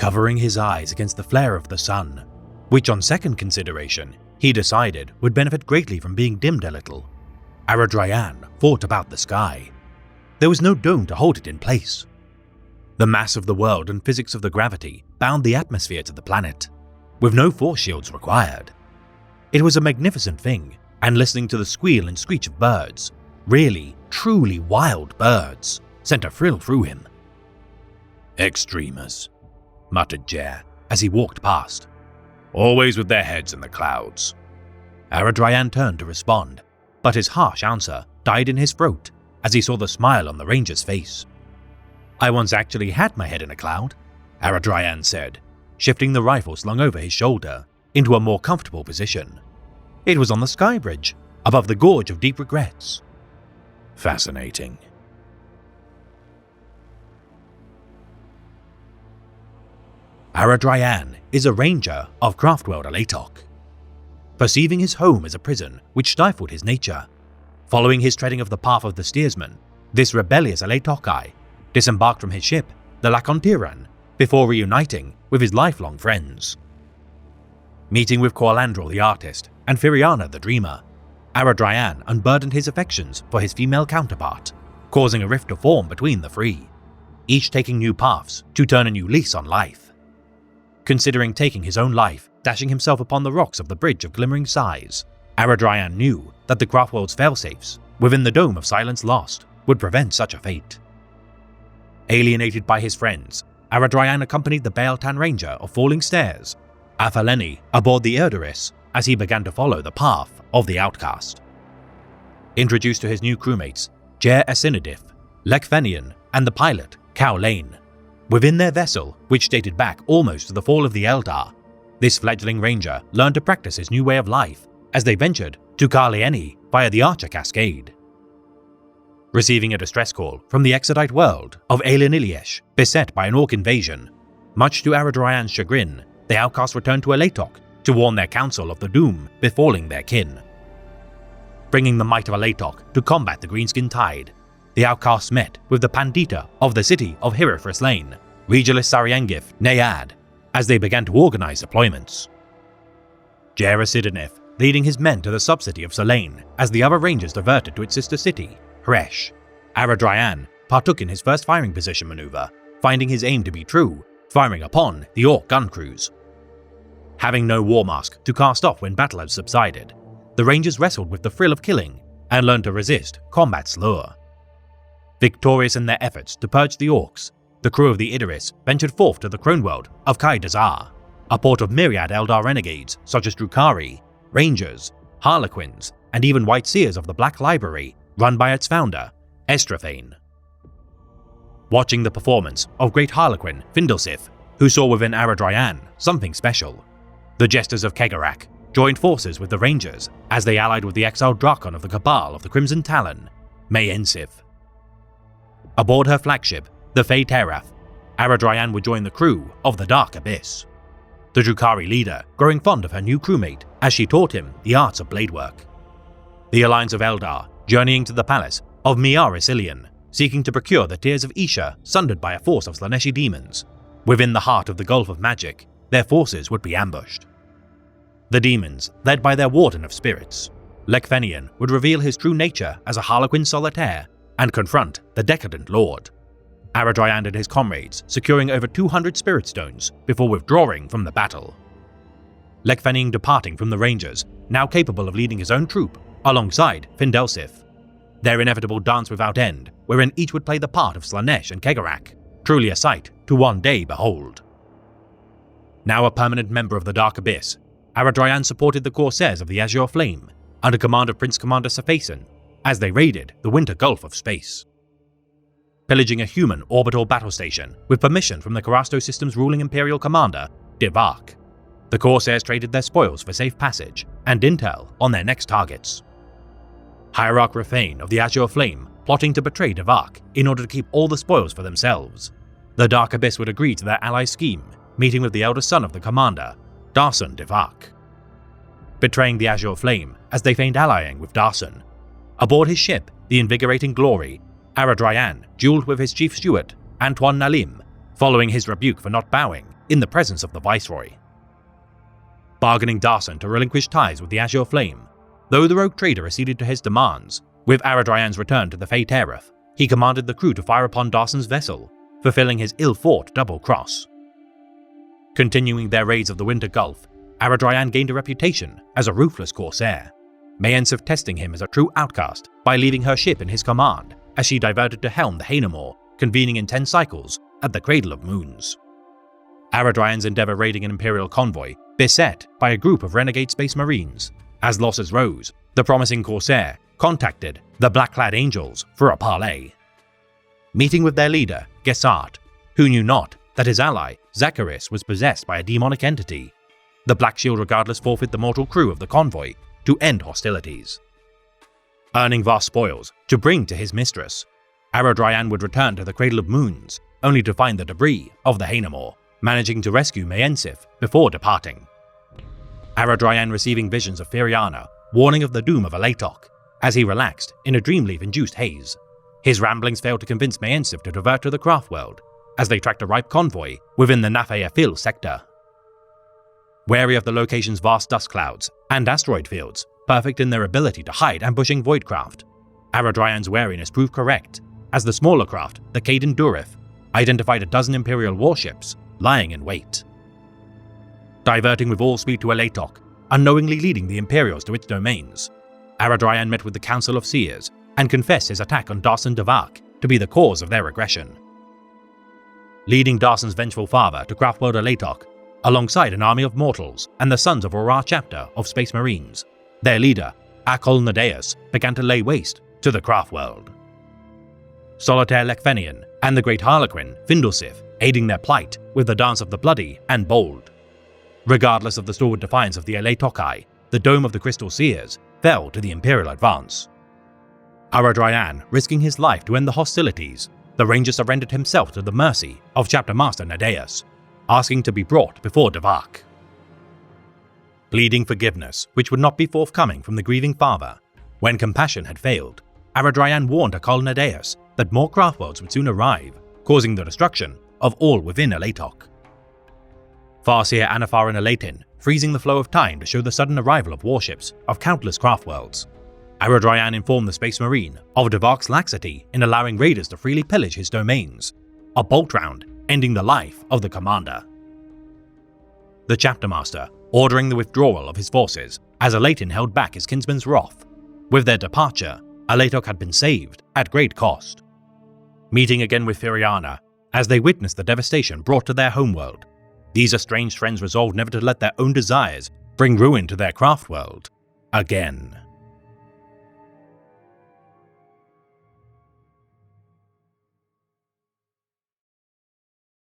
covering his eyes against the flare of the sun, which on second consideration he decided would benefit greatly from being dimmed a little. Aradryan thought about the sky. There was no dome to hold it in place. The mass of the world and physics of the gravity bound the atmosphere to the planet, with no force shields required. It was a magnificent thing, and listening to the squeal and screech of birds, really, truly wild birds, sent a thrill through him. "Extremers," muttered Jer as he walked past. "Always with their heads in the clouds." Aradryan turned to respond, but his harsh answer died in his throat as he saw the smile on the ranger's face. "I once actually had my head in a cloud," Aradryan said, shifting the rifle slung over his shoulder into a more comfortable position. "It was on the sky bridge, above the Gorge of Deep Regrets." "Fascinating." Aradryan is a ranger of Craftworld Alatok. Perceiving his home as a prison which stifled his nature, following his treading of the path of the steersman, this rebellious Alatokai disembarked from his ship, the Lacontiran, before reuniting with his lifelong friends. Meeting with Corlandril the artist and Firiana the dreamer, Aradryan unburdened his affections for his female counterpart, causing a rift to form between the three, each taking new paths to turn a new lease on life. Considering taking his own life, dashing himself upon the rocks of the Bridge of Glimmering Sighs, Aradryan knew that the Craftworld's failsafes within the Dome of Silence Lost would prevent such a fate. Alienated by his friends, Aradryan accompanied the Baeltan Ranger of Falling Stairs, Athaleni, aboard the Erdoris as he began to follow the path of the outcast. Introduced to his new crewmates, Jer Esinadith, Lekfenian, and the pilot, Cal Lane, within their vessel, which dated back almost to the fall of the Eldar, this fledgling ranger learned to practice his new way of life as they ventured to Carlieni via the Archer Cascade. Receiving a distress call from the Exodite world of Aelin Iliesh, beset by an orc invasion, much to Aradryan's chagrin, the outcasts returned to Alatok to warn their council of the doom befalling their kin. Bringing the might of Alatok to combat the Greenskin Tide, the outcasts met with the Pandita of the city of Hierophras Lane, Regalis Sariangif Nayad, as they began to organize deployments. Jer Esinadith leading his men to the sub-city of Selene as the other rangers diverted to its sister city, Hresh. Aradryan partook in his first firing position maneuver, finding his aim to be true, firing upon the orc gun crews. Having no war mask to cast off when battle had subsided, the rangers wrestled with the thrill of killing and learned to resist combat's lure. Victorious in their efforts to purge the orcs, the crew of the Idaris ventured forth to the Croneworld of Kai Dazar, a port of myriad Eldar renegades such as Drukhari, Rangers, Harlequins, and even White Seers of the Black Library, run by its founder, Estraphane. Watching the performance of Great Harlequin Findelsith, who saw within Aradryan something special, the Jesters of Kegarak joined forces with the Rangers as they allied with the exiled Drakon of the Cabal of the Crimson Talon, May Ensith. Aboard her flagship, the Fey Terath, Aradryan would join the crew of the Dark Abyss, the Drukhari leader growing fond of her new crewmate as she taught him the arts of blade work. The Alliance of Eldar journeying to the palace of Miar Isilian, seeking to procure the Tears of Isha sundered by a force of Slaaneshi demons. Within the heart of the Gulf of Magic, their forces would be ambushed. The demons, led by their Warden of Spirits, Lekfenian, would reveal his true nature as a Harlequin solitaire and confront the Decadent Lord. Aradryan and his comrades securing over 200 Spirit Stones before withdrawing from the battle. Lekfenian departing from the Rangers, now capable of leading his own troop, alongside Findelsith. Their inevitable dance without end, wherein each would play the part of Slaanesh and Kegarak, truly a sight to one day behold. Now a permanent member of the Dark Abyss, Aradryan supported the Corsairs of the Azure Flame, under command of Prince Commander Sephason, as they raided the Winter Gulf of Space. Pillaging a human orbital battle station with permission from the Karasto system's ruling Imperial commander, Divark, the Corsairs traded their spoils for safe passage and intel on their next targets. Hierarch Rathane of the Azure Flame plotting to betray Divark in order to keep all the spoils for themselves. The Dark Abyss would agree to their ally's scheme, meeting with the eldest son of the commander, Darson Divark. Betraying the Azure Flame as they feigned allying with Darson. Aboard his ship, the Invigorating Glory, Aradryan dueled with his chief steward, Antoine Nalim, following his rebuke for not bowing in the presence of the Viceroy. Bargaining Darson to relinquish ties with the Azure Flame, though the rogue trader acceded to his demands, with Aradryan's return to the Fate Aerith, he commanded the crew to fire upon Darson's vessel, fulfilling his ill-fought double cross. Continuing their raids of the Winter Gulf, Aradryan gained a reputation as a ruthless corsair, Mayensif testing him as a true outcast by leaving her ship in his command as she diverted to helm the Haenamore, convening in 10 cycles at the Cradle of Moons. Aradryan's endeavor raiding an Imperial convoy beset by a group of renegade space marines. As losses rose, the promising corsair contacted the Black-clad Angels for a parley. Meeting with their leader, Gesart, who knew not that his ally, Zacharis, was possessed by a demonic entity, the Black Shield regardless forfeit the mortal crew of the convoy to end hostilities. Earning vast spoils to bring to his mistress, Aradryan would return to the Cradle of Moons, only to find the debris of the Haenamore, managing to rescue Mayensif before departing. Aradryan receiving visions of Firiana, warning of the doom of Alatok, as he relaxed in a Dreamleaf-induced haze. His ramblings failed to convince Mayensif to divert to the Craftworld, as they tracked a ripe convoy within the Nafayafil sector. Wary of the location's vast dust clouds and asteroid fields, perfect in their ability to hide ambushing voidcraft, Aradryan's wariness proved correct, as the smaller craft, the Caden Durith, identified a dozen Imperial warships lying in wait. Diverting with all speed to Alatok, unknowingly leading the Imperials to its domains, Aradryan met with the Council of Seers and confessed his attack on Darson D'Vark to be the cause of their aggression. Leading Darson's vengeful father to Craftworld Alatok, alongside an army of mortals and the sons of Aurora chapter of Space Marines, their leader, Akol Nadeus, began to lay waste to the Craftworld. Solitaire Lekfenian and the Great Harlequin, Findlesif, aiding their plight with the Dance of the Bloody and Bold. Regardless of the stalwart defiance of the Alatokai, the Dome of the Crystal Seers fell to the Imperial advance. Aradryan risking his life to end the hostilities, the Ranger surrendered himself to the mercy of Chapter Master Nadeus, asking to be brought before D'Vark. Pleading forgiveness, which would not be forthcoming from the grieving father, when compassion had failed, Aradryan warned Akol Nadeus that more Craftworlds would soon arrive, causing the destruction of all within Alatok. Farseer Anafar and Alatin, freezing the flow of time to show the sudden arrival of warships of countless Craftworlds. Aradryan informed the Space Marine of D'Vark's laxity in allowing raiders to freely pillage his domains, a bolt round ending the life of the commander. The Chapter Master ordering the withdrawal of his forces as Alatin held back his kinsman's wrath. With their departure, Alatok had been saved at great cost. Meeting again with Firiana, as they witnessed the devastation brought to their homeworld, these estranged friends resolved never to let their own desires bring ruin to their Craftworld again.